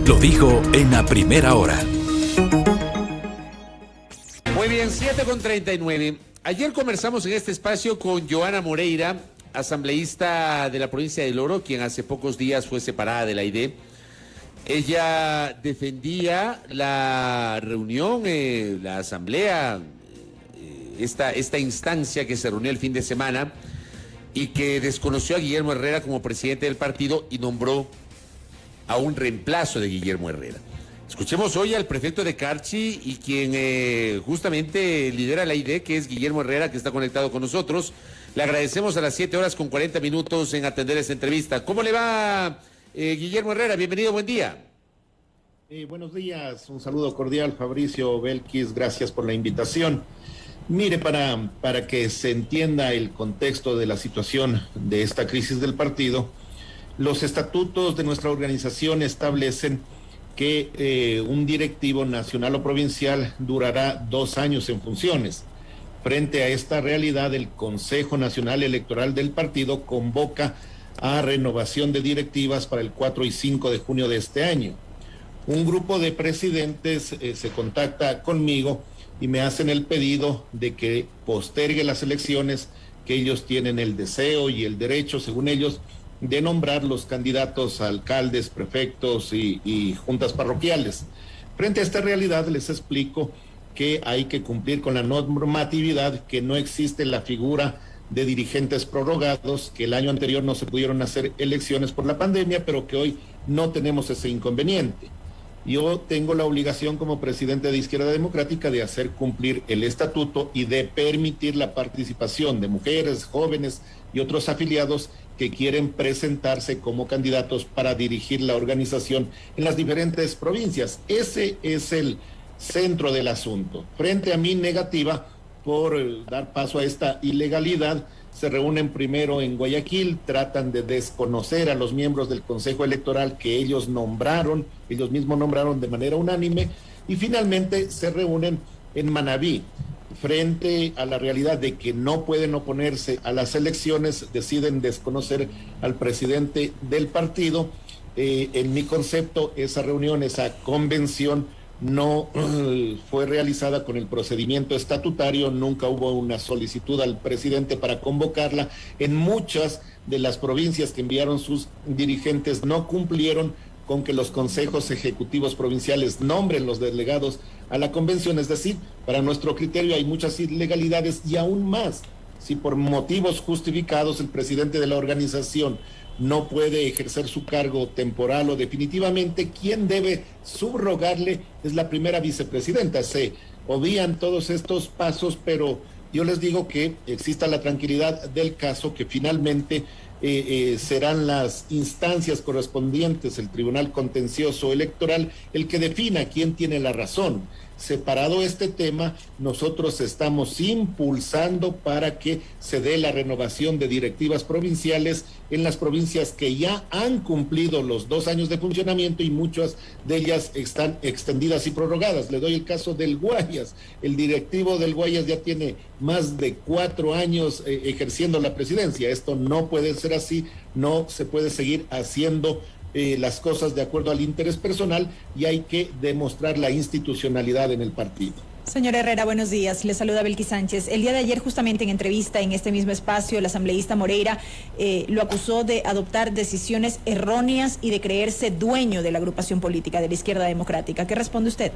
Lo dijo en la primera hora. Muy bien, 7:39. Ayer conversamos en este espacio con Joana Moreira, asambleísta de la provincia del Oro, quien hace pocos días fue separada de la ID. Ella defendía la reunión, la asamblea, esta instancia que se reunió el fin de semana y que desconoció a Guillermo Herrera como presidente del partido y nombró a un reemplazo de Guillermo Herrera. Escuchemos hoy al prefecto de Carchi y quien justamente lidera la ID, que es Guillermo Herrera, que está conectado con nosotros. Le agradecemos a las 7:40 en atender esta entrevista. ¿Cómo le va, Guillermo Herrera? Bienvenido, buen día. Buenos días, un saludo cordial, Fabricio Belkis, gracias por la invitación. Mire, para que se entienda el contexto de la situación de esta crisis del partido, los estatutos de nuestra organización establecen que un directivo nacional o provincial durará 2 años en funciones. Frente a esta realidad, el Consejo Nacional Electoral del partido convoca a renovación de directivas para el 4 y 5 de junio de este año. Un grupo de presidentes se contacta conmigo y me hacen el pedido de que postergue las elecciones, que ellos tienen el deseo y el derecho, según ellos, de nombrar los candidatos a alcaldes, prefectos y juntas parroquiales. Frente a esta realidad les explico que hay que cumplir con la normatividad, que no existe la figura de dirigentes prorrogados, que el año anterior no se pudieron hacer elecciones por la pandemia, pero que hoy no tenemos ese inconveniente. Yo tengo la obligación como presidente de Izquierda Democrática de hacer cumplir el estatuto y de permitir la participación de mujeres, jóvenes y otros afiliados que quieren presentarse como candidatos para dirigir la organización en las diferentes provincias. Ese es el centro del asunto. Frente a mi negativa por dar paso a esta ilegalidad, se reúnen primero en Guayaquil, tratan de desconocer a los miembros del Consejo Electoral que ellos mismos nombraron de manera unánime, y finalmente se reúnen en Manabí. Frente a la realidad de que no pueden oponerse a las elecciones, deciden desconocer al presidente del partido. En mi concepto, esa reunión, esa convención, no fue realizada con el procedimiento estatutario, nunca hubo una solicitud al presidente para convocarla. En muchas de las provincias que enviaron sus dirigentes no cumplieron con que los consejos ejecutivos provinciales nombren los delegados a la convención. Es decir, para nuestro criterio hay muchas ilegalidades, y aún más, si por motivos justificados el presidente de la organización no puede ejercer su cargo temporal o definitivamente, quien debe subrogarle es la primera vicepresidenta. Se obvían todos estos pasos, pero yo les digo que exista la tranquilidad del caso, que finalmente serán las instancias correspondientes, el Tribunal Contencioso Electoral, el que defina quién tiene la razón. Separado este tema, nosotros estamos impulsando para que se dé la renovación de directivas provinciales en las provincias que ya han cumplido los 2 años de funcionamiento, y muchas de ellas están extendidas y prorrogadas. Le doy el caso del Guayas. El directivo del Guayas ya tiene más de 4 años ejerciendo la presidencia. Esto no puede ser así, no se puede seguir haciendo las cosas de acuerdo al interés personal, y hay que demostrar la institucionalidad en el partido. Señor Herrera, buenos días. Le saluda Belkis Sánchez. El día de ayer, justamente en entrevista en este mismo espacio, el asambleísta Moreira lo acusó de adoptar decisiones erróneas y de creerse dueño de la agrupación política de la Izquierda Democrática. ¿Qué responde usted?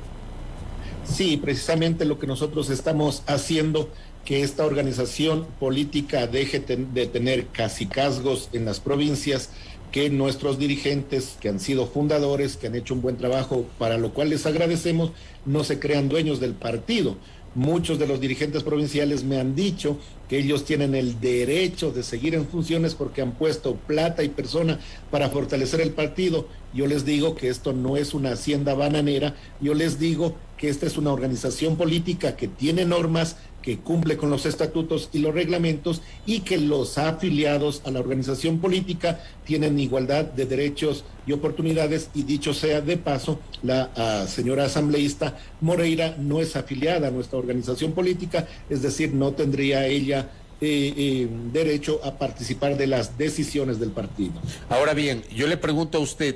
Sí, precisamente lo que nosotros estamos haciendo, que esta organización política deje de tener cacicazgos en las provincias, que nuestros dirigentes, que han sido fundadores, que han hecho un buen trabajo, para lo cual les agradecemos, no se crean dueños del partido. Muchos de los dirigentes provinciales me han dicho que ellos tienen el derecho de seguir en funciones porque han puesto plata y persona para fortalecer el partido. Yo les digo que esto no es una hacienda bananera, yo les digo que esta es una organización política que tiene normas, que cumple con los estatutos y los reglamentos, y que los afiliados a la organización política tienen igualdad de derechos y oportunidades. Y dicho sea de paso, la señora asambleísta Moreira no es afiliada a nuestra organización política, es decir, no tendría ella derecho a participar de las decisiones del partido. Ahora bien, yo le pregunto a usted,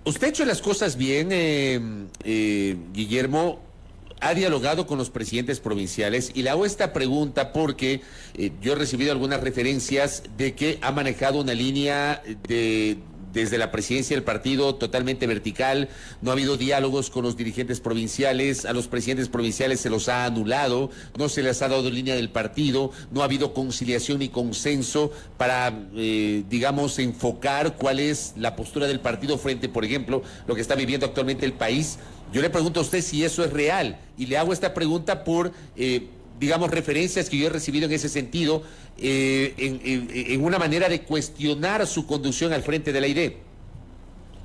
Usted ha hecho las cosas bien, Guillermo. Ha dialogado con los presidentes provinciales y le hago esta pregunta porque yo he recibido algunas referencias de que ha manejado una línea desde la presidencia del partido totalmente vertical. No ha habido diálogos con los dirigentes provinciales, a los presidentes provinciales se los ha anulado, no se les ha dado línea del partido, no ha habido conciliación ni consenso para, digamos, enfocar cuál es la postura del partido frente, por ejemplo, lo que está viviendo actualmente el país. Yo le pregunto a usted si eso es real y le hago esta pregunta por, digamos, referencias que yo he recibido en ese sentido, en una manera de cuestionar su conducción al frente de la ID.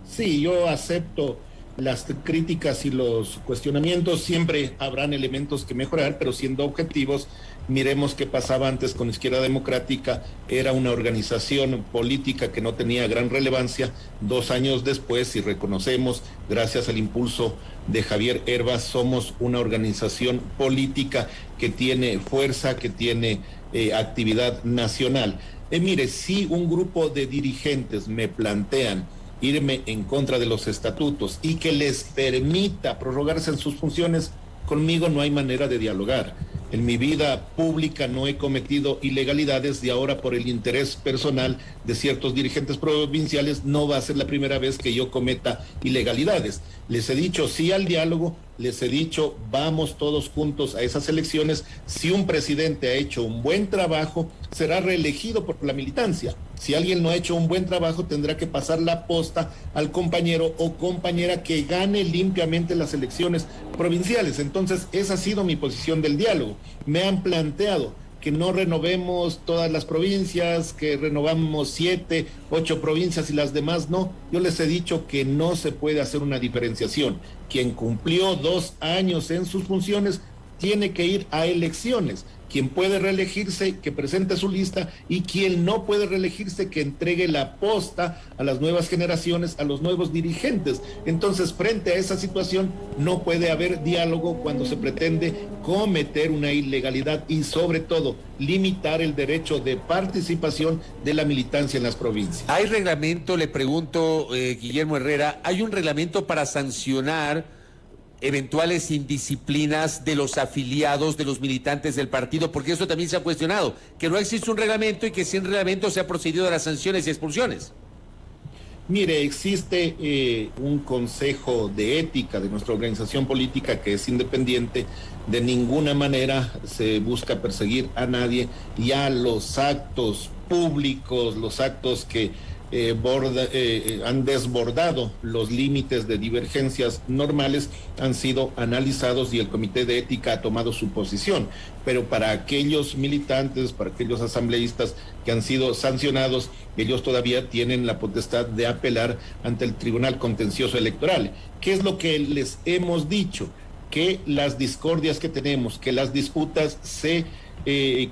Sí, yo acepto las críticas y los cuestionamientos. Siempre habrán elementos que mejorar, pero siendo objetivos, miremos qué pasaba antes con Izquierda Democrática. Era una organización política que no tenía gran relevancia. 2 años después, si reconocemos, gracias al impulso de Javier Hervas, somos una organización política que tiene fuerza, que tiene actividad nacional. Mire, si un grupo de dirigentes me plantean irme en contra de los estatutos y que les permita prorrogarse en sus funciones, conmigo no hay manera de dialogar. En mi vida pública no he cometido ilegalidades y ahora por el interés personal de ciertos dirigentes provinciales no va a ser la primera vez que yo cometa ilegalidades. Les he dicho sí al diálogo, les he dicho vamos todos juntos a esas elecciones. Si un presidente ha hecho un buen trabajo, será reelegido por la militancia. Si alguien no ha hecho un buen trabajo, tendrá que pasar la posta al compañero o compañera que gane limpiamente las elecciones provinciales. Entonces, esa ha sido mi posición del diálogo. Me han planteado que no renovemos todas las provincias, que renovamos 7, 8 provincias y las demás no. Yo les he dicho que no se puede hacer una diferenciación. Quien cumplió 2 años en sus funciones tiene que ir a elecciones. Quien puede reelegirse, que presente su lista, y quien no puede reelegirse, que entregue la posta a las nuevas generaciones, a los nuevos dirigentes. Entonces, frente a esa situación, no puede haber diálogo cuando se pretende cometer una ilegalidad y, sobre todo, limitar el derecho de participación de la militancia en las provincias. ¿Hay reglamento, le pregunto, Guillermo Herrera, hay un reglamento para sancionar eventuales indisciplinas de los afiliados, de los militantes del partido? Porque eso también se ha cuestionado, que no existe un reglamento y que sin reglamento se ha procedido a las sanciones y expulsiones. Mire, existe un consejo de ética de nuestra organización política que es independiente. De ninguna manera se busca perseguir a nadie. Ya los actos públicos, los actos que han desbordado los límites de divergencias normales han sido analizados y el Comité de Ética ha tomado su posición. Pero para aquellos militantes, para aquellos asambleístas que han sido sancionados, ellos todavía tienen la potestad de apelar ante el Tribunal Contencioso Electoral. ¿Qué es lo que les hemos dicho? Que las discordias que tenemos, que las disputas se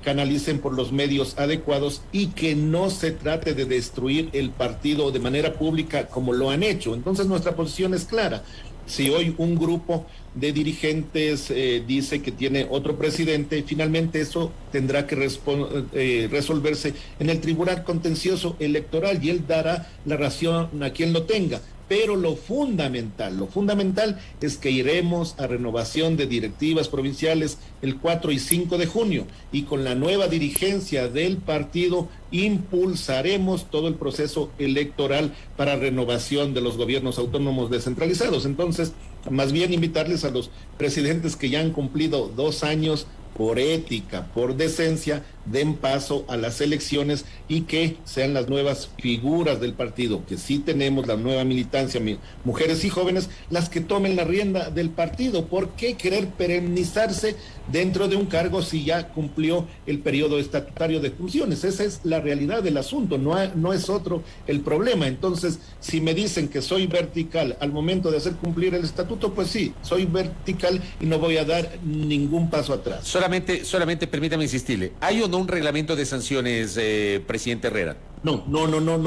canalicen por los medios adecuados y que no se trate de destruir el partido de manera pública como lo han hecho. Entonces nuestra posición es clara. Si hoy un grupo de dirigentes dice que tiene otro presidente, finalmente eso tendrá que resolverse en el Tribunal Contencioso Electoral y él dará la razón a quien lo tenga. Pero lo fundamental es que iremos a renovación de directivas provinciales el 4 y 5 de junio y con la nueva dirigencia del partido impulsaremos todo el proceso electoral para renovación de los gobiernos autónomos descentralizados. Entonces, más bien invitarles a los presidentes que ya han cumplido 2 años, por ética, por decencia, den paso a las elecciones y que sean las nuevas figuras del partido, que sí tenemos la nueva militancia, mujeres y jóvenes, las que tomen la rienda del partido. ¿Por qué querer perennizarse dentro de un cargo si ya cumplió el periodo estatutario de funciones? Esa es la realidad del asunto, no es otro el problema. Entonces, si me dicen que soy vertical al momento de hacer cumplir el estatuto, pues sí, soy vertical y no voy a dar ningún paso atrás. Solamente permítame insistirle, ¿hay o no un reglamento de sanciones, presidente Herrera? No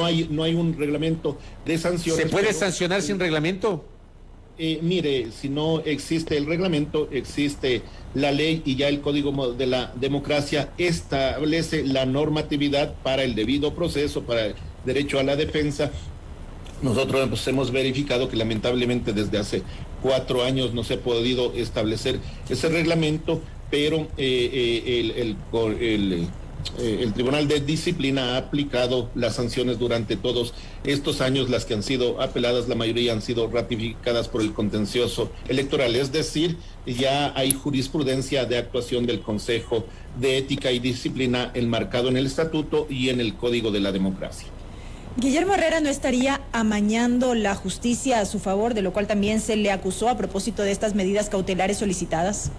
hay un reglamento de sanciones. ¿Se puede sancionar sin reglamento? Mire, si no existe el reglamento, existe la ley y ya el Código de la Democracia establece la normatividad para el debido proceso, para el derecho a la defensa Nosotros pues, hemos verificado que lamentablemente desde hace 4 años no se ha podido establecer ese reglamento, pero el Tribunal de Disciplina ha aplicado las sanciones durante todos estos años. Las que han sido apeladas, la mayoría han sido ratificadas por el contencioso electoral, es decir, ya hay jurisprudencia de actuación del Consejo de Ética y Disciplina enmarcado en el Estatuto y en el Código de la Democracia. Guillermo Herrera no estaría amañando la justicia a su favor, de lo cual también se le acusó a propósito de estas medidas cautelares solicitadas.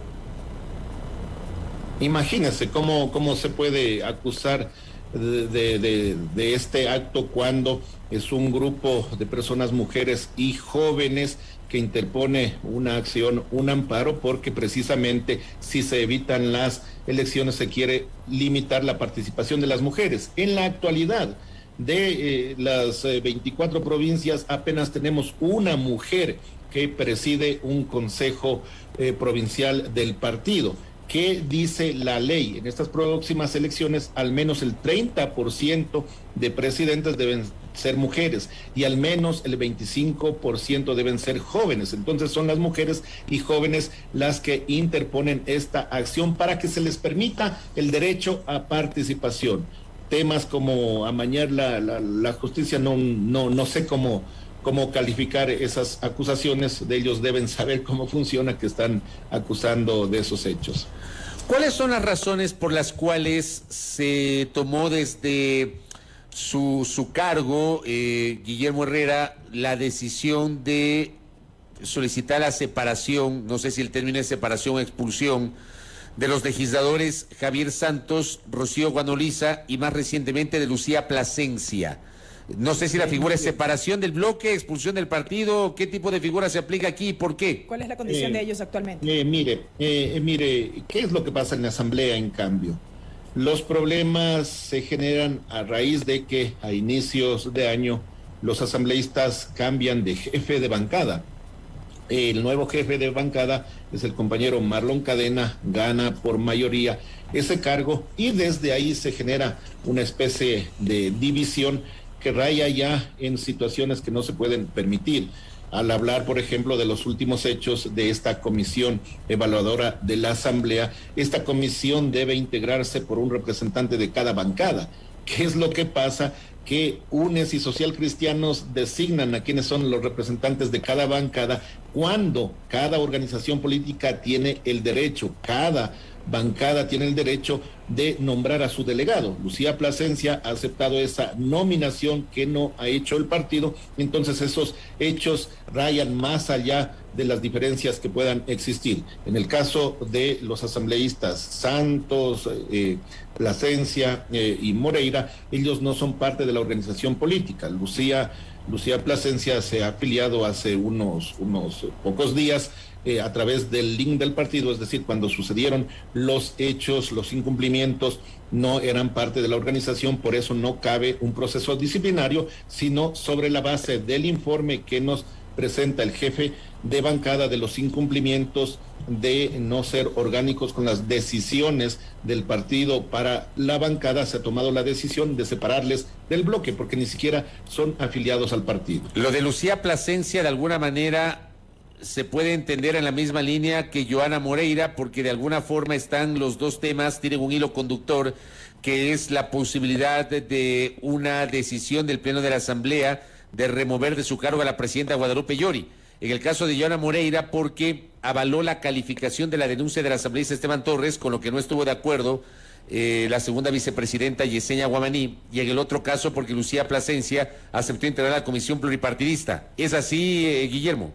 Imagínense cómo se puede acusar de este acto cuando es un grupo de personas, mujeres y jóvenes, que interpone una acción, un amparo, porque precisamente si se evitan las elecciones se quiere limitar la participación de las mujeres. En la actualidad, de las 24 provincias, apenas tenemos una mujer que preside un consejo provincial del partido. ¿Qué dice la ley? En estas próximas elecciones, al menos el 30% de presidentes deben ser mujeres y al menos el 25% deben ser jóvenes. Entonces son las mujeres y jóvenes las que interponen esta acción para que se les permita el derecho a participación. Temas como amañar la justicia, no sé cómo calificar esas acusaciones. De ellos deben saber cómo funciona, que están acusando de esos hechos. ¿Cuáles son las razones por las cuales se tomó desde su cargo, Guillermo Herrera, la decisión de solicitar la separación, no sé si el término es separación o expulsión, de los legisladores Javier Santos, Rocío Guanoliza y más recientemente de Lucía Plasencia? No sé si la figura es separación del bloque, expulsión del partido, ¿qué tipo de figura se aplica aquí y por qué? ¿Cuál es la condición de ellos actualmente? Mire, ¿qué es lo que pasa en la Asamblea en cambio? Los problemas se generan a raíz de que a inicios de año los asambleístas cambian de jefe de bancada. El nuevo jefe de bancada es el compañero Marlon Cadena, gana por mayoría ese cargo y desde ahí se genera una especie de división que raya ya en situaciones que no se pueden permitir. Al hablar, por ejemplo, de los últimos hechos de esta comisión evaluadora de la Asamblea, esta comisión debe integrarse por un representante de cada bancada. ¿Qué es lo que pasa? Que UNES y Social Cristianos designan a quienes son los representantes de cada bancada, cuando cada organización política tiene el derecho, cada bancada tiene el derecho de nombrar a su delegado. Lucía Plasencia ha aceptado esa nominación que no ha hecho el partido, entonces esos hechos rayan más allá de las diferencias que puedan existir. En el caso de los asambleístas Santos, Plasencia y Moreira, ellos no son parte de la organización política. Lucía Plasencia se ha afiliado hace unos pocos días a través del link del partido, es decir, cuando sucedieron los hechos, los incumplimientos, no eran parte de la organización, por eso no cabe un proceso disciplinario, sino sobre la base del informe que nos presenta el jefe de bancada de los incumplimientos de no ser orgánicos con las decisiones del partido para la bancada, se ha tomado la decisión de separarles del bloque, porque ni siquiera son afiliados al partido. Lo de Lucía Plasencia, de alguna manera, se puede entender en la misma línea que Joana Moreira, porque de alguna forma están los dos temas, tienen un hilo conductor, que es la posibilidad de una decisión del Pleno de la Asamblea de remover de su cargo a la presidenta Guadalupe Llori. En el caso de Joana Moreira, porque avaló la calificación de la denuncia del asambleísta Esteban Torres, con lo que no estuvo de acuerdo la segunda vicepresidenta Yesenia Guamaní, y en el otro caso porque Lucía Plasencia aceptó integrar la comisión pluripartidista. ¿Es así, Guillermo?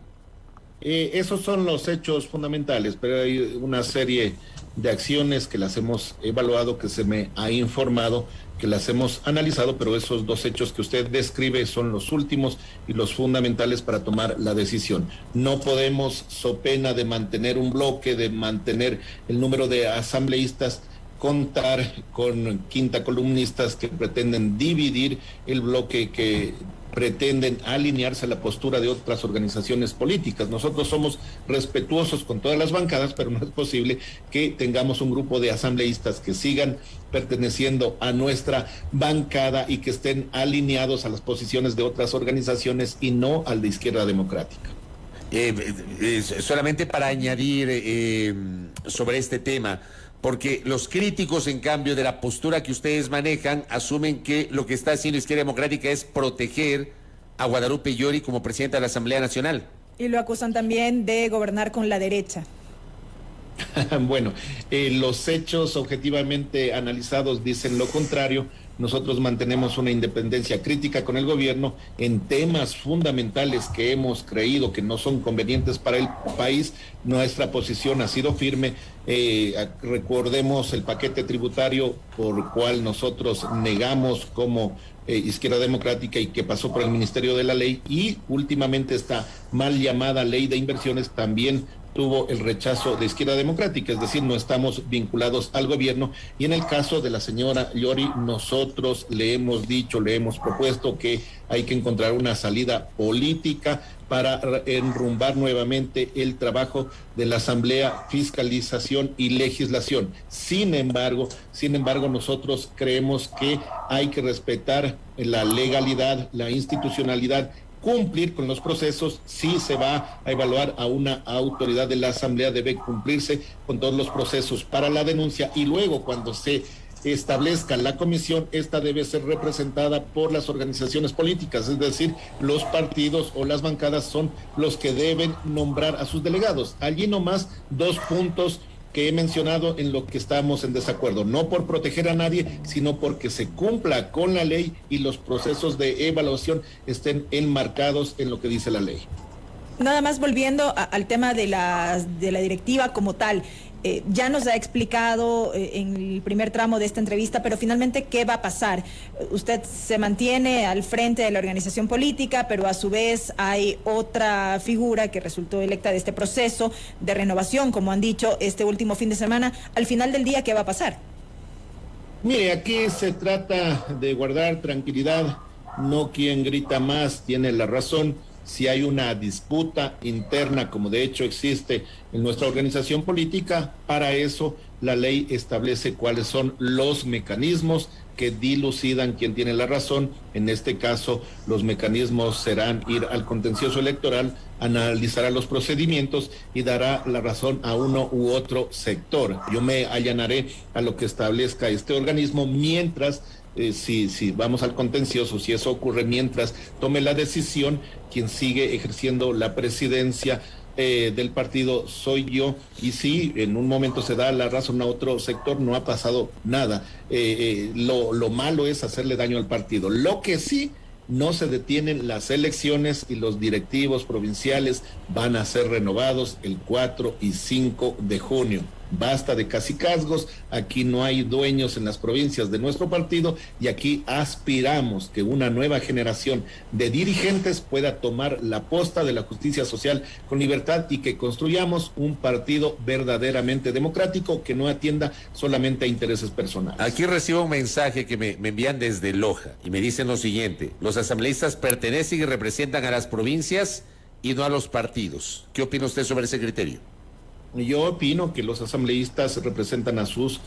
Esos son los hechos fundamentales, pero hay una serie de acciones que las hemos evaluado, que se me ha informado, que las hemos analizado, pero esos dos hechos que usted describe son los últimos y los fundamentales para tomar la decisión. No podemos, so pena de mantener un bloque, de mantener el número de asambleístas, contar con quinta columnistas que pretenden dividir el bloque, que pretenden alinearse a la postura de otras organizaciones políticas. Nosotros somos respetuosos con todas las bancadas, pero no es posible que tengamos un grupo de asambleístas que sigan perteneciendo a nuestra bancada y que estén alineados a las posiciones de otras organizaciones y no al de Izquierda Democrática. Solamente para añadir sobre este tema, porque los críticos, en cambio, de la postura que ustedes manejan, asumen que lo que está haciendo Izquierda Democrática es proteger a Guadalupe Llori como presidenta de la Asamblea Nacional. Y lo acusan también de gobernar con la derecha. Bueno, los hechos objetivamente analizados dicen lo contrario. Nosotros mantenemos una independencia crítica con el gobierno en temas fundamentales que hemos creído que no son convenientes para el país. Nuestra posición ha sido firme. Recordemos el paquete tributario por cual nosotros negamos como Izquierda Democrática y que pasó por el Ministerio de la Ley, y últimamente esta mal llamada ley de inversiones también tuvo el rechazo de Izquierda Democrática, es decir, no estamos vinculados al gobierno. Y en el caso de la señora Llori, nosotros le hemos dicho, le hemos propuesto que hay que encontrar una salida política para enrumbar nuevamente el trabajo de la Asamblea, fiscalización y legislación. Sin embargo, nosotros creemos que hay que respetar la legalidad, la institucionalidad, cumplir con los procesos. Si se va a evaluar a una autoridad de la Asamblea, debe cumplirse con todos los procesos para la denuncia, y luego cuando se establezca la comisión, esta debe ser representada por las organizaciones políticas, es decir, los partidos o las bancadas son los que deben nombrar a sus delegados. Allí nomás 2 puntos que he mencionado en lo que estamos en desacuerdo, no por proteger a nadie, sino porque se cumpla con la ley y los procesos de evaluación estén enmarcados en lo que dice la ley. Nada más volviendo al tema de la directiva como tal, ya nos ha explicado en el primer tramo de esta entrevista, pero finalmente, ¿qué va a pasar? Usted se mantiene al frente de la organización política, pero a su vez hay otra figura que resultó electa de este proceso de renovación, como han dicho este último fin de semana. Al final del día, ¿qué va a pasar? Mire, aquí se trata de guardar tranquilidad, no quien grita más tiene la razón. Si hay una disputa interna, como de hecho existe en nuestra organización política, para eso la ley establece cuáles son los mecanismos que dilucidan quién tiene la razón. En este caso, los mecanismos serán ir al contencioso electoral, analizará los procedimientos y dará la razón a uno u otro sector. Yo me allanaré a lo que establezca este organismo mientras si vamos al contencioso, si eso ocurre mientras tome la decisión, quien sigue ejerciendo la presidencia del partido soy yo, y si en un momento se da la razón a otro sector, no ha pasado nada. Lo malo es hacerle daño al partido. Lo que sí, no se detienen las elecciones y los directivos provinciales van a ser renovados el 4 y 5 de junio. Basta de cacicazgos, aquí no hay dueños en las provincias de nuestro partido, y aquí aspiramos que una nueva generación de dirigentes pueda tomar la posta de la justicia social con libertad y que construyamos un partido verdaderamente democrático que no atienda solamente a intereses personales. Aquí recibo un mensaje que me envían desde Loja y me dicen lo siguiente: los asambleístas pertenecen y representan a las provincias y no a los partidos. ¿Qué opina usted sobre ese criterio? Yo opino que los asambleístas representan a sus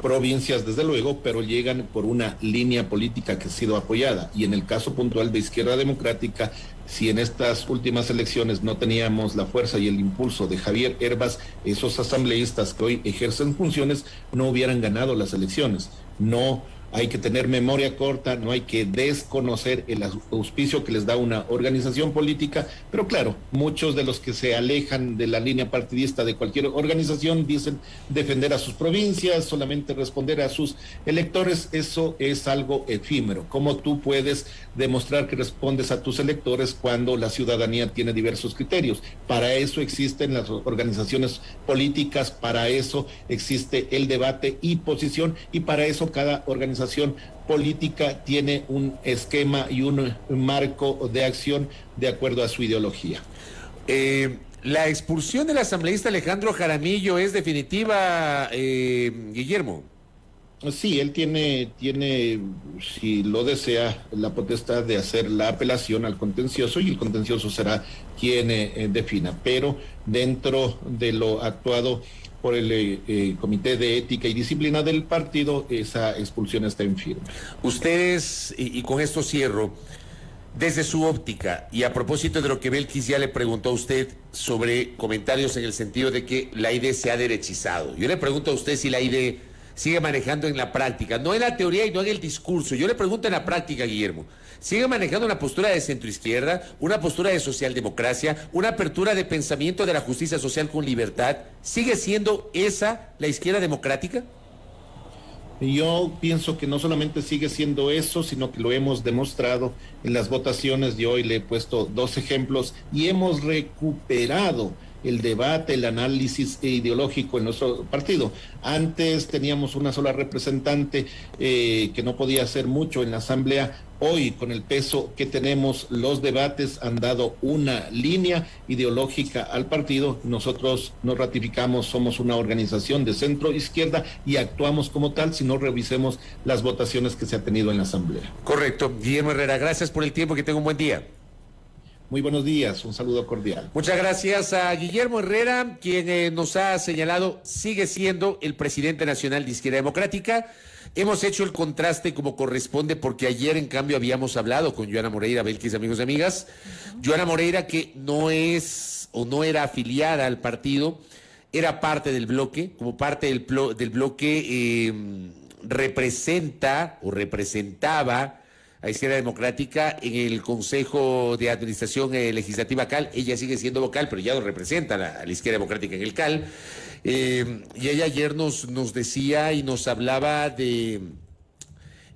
provincias, desde luego, pero llegan por una línea política que ha sido apoyada. Y en el caso puntual de Izquierda Democrática, si en estas últimas elecciones no teníamos la fuerza y el impulso de Javier Hervas, esos asambleístas que hoy ejercen funciones no hubieran ganado las elecciones. No hay que tener memoria corta, no hay que desconocer el auspicio que les da una organización política, pero claro, muchos de los que se alejan de la línea partidista de cualquier organización dicen defender a sus provincias, solamente responder a sus electores. Eso es algo efímero. ¿Cómo tú puedes demostrar que respondes a tus electores cuando la ciudadanía tiene diversos criterios? Para eso existen las organizaciones políticas, para eso existe el debate y posición, y para eso cada organización política tiene un esquema y un marco de acción de acuerdo a su ideología. La expulsión del asambleísta Alejandro Jaramillo es definitiva, Guillermo. Sí, él tiene, si lo desea, la potestad de hacer la apelación al contencioso y el contencioso será quien defina, pero dentro de lo actuado por el Comité de Ética y Disciplina del partido, esa expulsión está en firme. Ustedes, y con esto cierro, desde su óptica, y a propósito de lo que Belkis ya le preguntó a usted sobre comentarios en el sentido de que la ID se ha derechizado. Yo le pregunto a usted si la ID sigue manejando en la práctica, no en la teoría y no en el discurso. Yo le pregunto en la práctica, Guillermo, ¿sigue manejando una postura de centroizquierda, una postura de socialdemocracia, una apertura de pensamiento de la justicia social con libertad? ¿Sigue siendo esa la izquierda democrática? Yo pienso que no solamente sigue siendo eso, sino que lo hemos demostrado en las votaciones de hoy. Le he puesto 2 ejemplos y hemos recuperado el debate, el análisis ideológico en nuestro partido. Antes teníamos una sola representante que no podía hacer mucho en la asamblea. Hoy, con el peso que tenemos, los debates han dado una línea ideológica al partido. Nosotros nos ratificamos, somos una organización de centro izquierda y actuamos como tal si no revisemos las votaciones que se ha tenido en la asamblea. Correcto. Guillermo Herrera, gracias por el tiempo, que tenga un buen día. Muy buenos días, un saludo cordial. Muchas gracias a Guillermo Herrera, quien nos ha señalado sigue siendo el presidente nacional de Izquierda Democrática. Hemos hecho el contraste como corresponde porque ayer en cambio habíamos hablado con Joana Moreira, Belkis, amigos y amigas. Joana Moreira, que no es o no era afiliada al partido, era parte del bloque, como parte del bloque representa o representaba a Izquierda Democrática en el Consejo de Administración Legislativa CAL. Ella sigue siendo vocal, pero ya no representa a la Izquierda Democrática en el CAL. Y ella ayer nos decía y nos hablaba de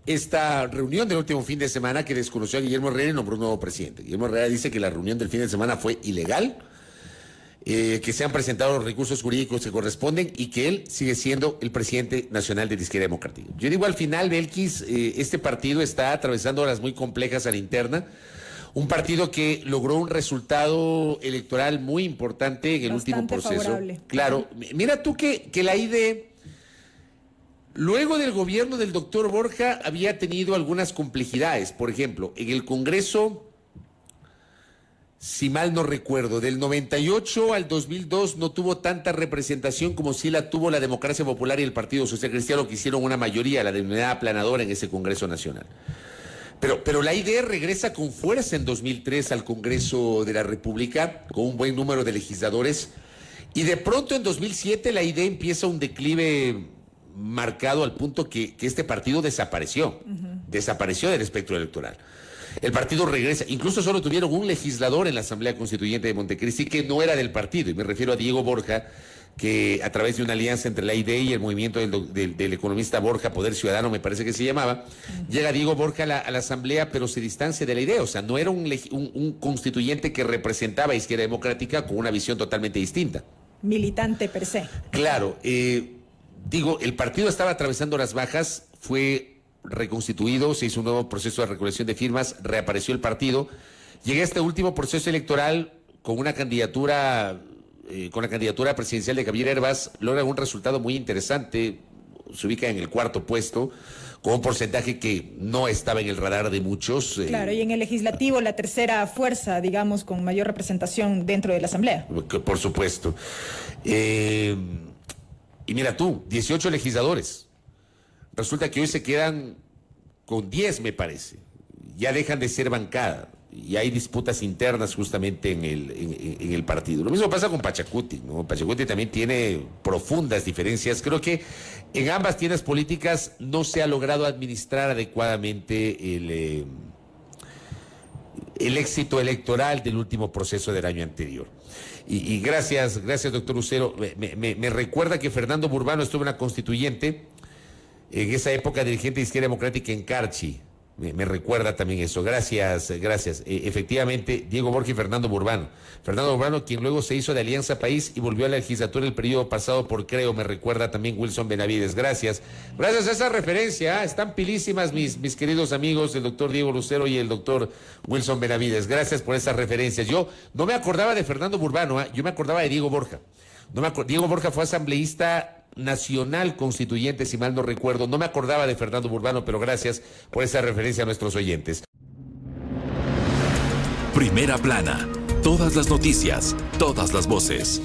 esta reunión del último fin de semana que desconoció a Guillermo Herrera y nombró un nuevo presidente. Guillermo Herrera dice que la reunión del fin de semana fue ilegal, que se han presentado los recursos jurídicos que corresponden y que él sigue siendo el presidente nacional de la Izquierda Democrática. Yo digo, al final, Belkis, este partido está atravesando horas muy complejas a la interna, un partido que logró un resultado electoral muy importante en el último proceso. Favorable. Claro, mira tú que la ID, luego del gobierno del doctor Borja, había tenido algunas complejidades. Por ejemplo, en el Congreso, si mal no recuerdo, del 98 al 2002 no tuvo tanta representación como si la tuvo la Democracia Popular y el Partido Social Cristiano, que hicieron una mayoría, la denominada aplanadora, en ese Congreso Nacional. Pero la ID regresa con fuerza en 2003 al Congreso de la República, con un buen número de legisladores, y de pronto en 2007 la ID empieza un declive marcado al punto que este partido desapareció, desapareció del espectro electoral. El partido regresa, incluso solo tuvieron un legislador en la Asamblea Constituyente de Montecristi que no era del partido, y me refiero a Diego Borja, que a través de una alianza entre la ID y el movimiento del economista Borja, Poder Ciudadano me parece que se llamaba, llega Diego Borja a la Asamblea, pero se distancia de la ID, o sea, no era un constituyente que representaba a Izquierda Democrática con una visión totalmente distinta. Militante per se. Claro, digo, el partido estaba atravesando las bajas, fue reconstituido, se hizo un nuevo proceso de recolección de firmas, reapareció el partido, llega a este último proceso electoral con una candidatura... con la candidatura presidencial de Javier Hervás, logra un resultado muy interesante, se ubica en el 4º puesto, con un porcentaje que no estaba en el radar de muchos. Claro, y en el legislativo la tercera fuerza, digamos, con mayor representación dentro de la Asamblea. Por supuesto. Y mira tú, 18 legisladores. Resulta que hoy se quedan con 10, me parece. Ya dejan de ser bancada. Y hay disputas internas justamente en el partido. Lo mismo pasa con Pachacuti, ¿no? Pachacuti también tiene profundas diferencias. Creo que en ambas tiendas políticas no se ha logrado administrar adecuadamente el éxito electoral del último proceso del año anterior. Y gracias, doctor Lucero. Me recuerda que Fernando Burbano estuvo en la constituyente, en esa época dirigente de Izquierda Democrática en Carchi. Me recuerda también eso. Gracias. Efectivamente, Diego Borja y Fernando Burbano. Fernando Burbano, quien luego se hizo de Alianza País y volvió a la legislatura el periodo pasado por Creo. Me recuerda también Wilson Benavides. Gracias a esa referencia. Están pilísimas mis queridos amigos, el doctor Diego Lucero y el doctor Wilson Benavides. Gracias por esas referencias. Yo no me acordaba de Fernando Burbano, yo me acordaba de Diego Borja. Diego Borja fue asambleísta Nacional Constituyente, si mal no recuerdo. No me acordaba de Fernando Burbano, pero gracias por esa referencia a nuestros oyentes. Primera plana. Todas las noticias, todas las voces.